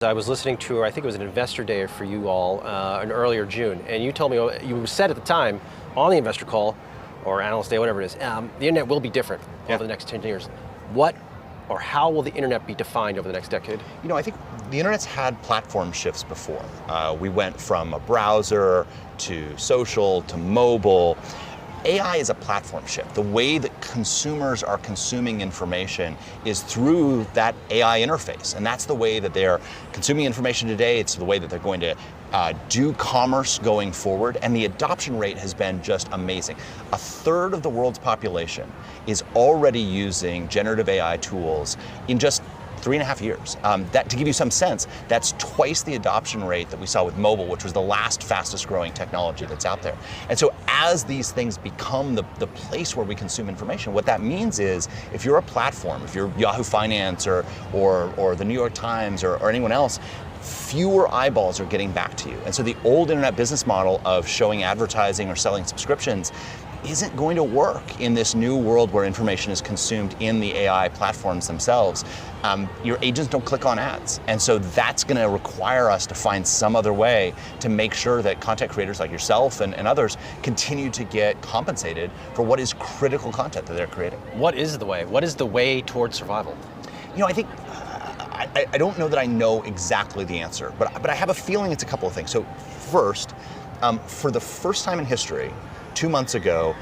I was listening to, I think it was an investor day for you all in earlier June, and you told me, you said at the time on the investor call, or analyst day, whatever it is, the internet will be different over the next 10 years. What or how will the internet be defined over the next decade? You know, I think the internet's had platform shifts before. We went from a browser to social to mobile. AI is a platform shift. The way that consumers are consuming information is through that AI interface. And that's the way that they're consuming information today. It's the way that they're going to do commerce going forward. And the adoption rate has been just amazing. A third of the world's population is already using generative AI tools in just 3.5 years. That, to give you some sense, that's twice the adoption rate that we saw with mobile, which was the last fastest growing technology that's out there. And so as these things become the place where we consume information, what that means is if you're a platform, if you're Yahoo Finance or the New York Times or anyone else, fewer eyeballs are getting back to you. And so the old internet business model of showing advertising or selling subscriptions isn't going to work in this new world where information is consumed in the AI platforms themselves. Your agents don't click on ads. And so that's going to require us to find some other way to make sure that content creators like yourself and others continue to get compensated for what is critical content that they're creating. What is the way? What is the way towards survival? You know, I think, I don't know that I know exactly the answer, but I have a feeling it's a couple of things. So first, for the first time in history, 2 months ago,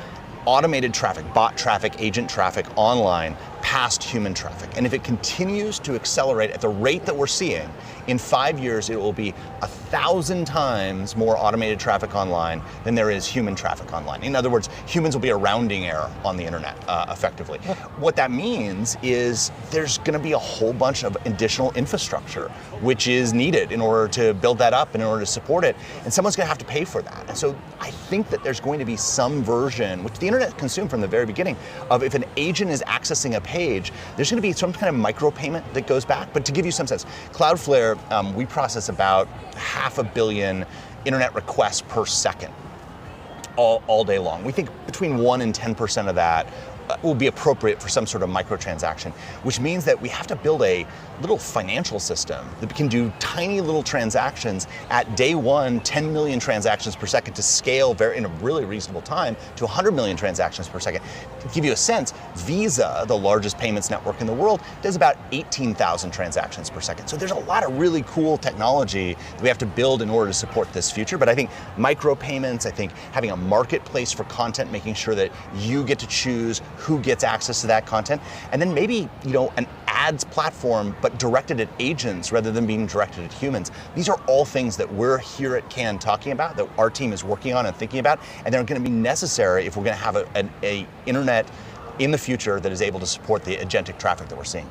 automated traffic, bot traffic, agent traffic online passed human traffic. And if it continues to accelerate at the rate that we're seeing, in 5 years it will be 1,000 times more automated traffic online than there is human traffic online. In other words, humans will be a rounding error on the internet, effectively. What that means is there's going to be a whole bunch of additional infrastructure which is needed in order to build that up and in order to support it, and someone's going to have to pay for that. And so I think that there's going to be some version, which the internet consumed from the very beginning, of if an agent is accessing a page, there's going to be some kind of micropayment that goes back. But to give you some sense, Cloudflare, we process about 500 million internet requests per second, all day long. We think between 1% and 10% of that will be appropriate for some sort of microtransaction, which means that we have to build a little financial system that can do tiny little transactions at day one, 10 million transactions per second to scale in a really reasonable time to 100 million transactions per second. To give you a sense, Visa, the largest payments network in the world, does about 18,000 transactions per second. So there's a lot of really cool technology that we have to build in order to support this future. But I think micropayments, I think having a marketplace for content, making sure that you get to choose who gets access to that content, and then maybe, you know, an ads platform but directed at agents rather than being directed at humans. These are all things that we're here at Cannes talking about, that our team is working on and thinking about, and they're going to be necessary if we're going to have an internet in the future that is able to support the agentic traffic that we're seeing.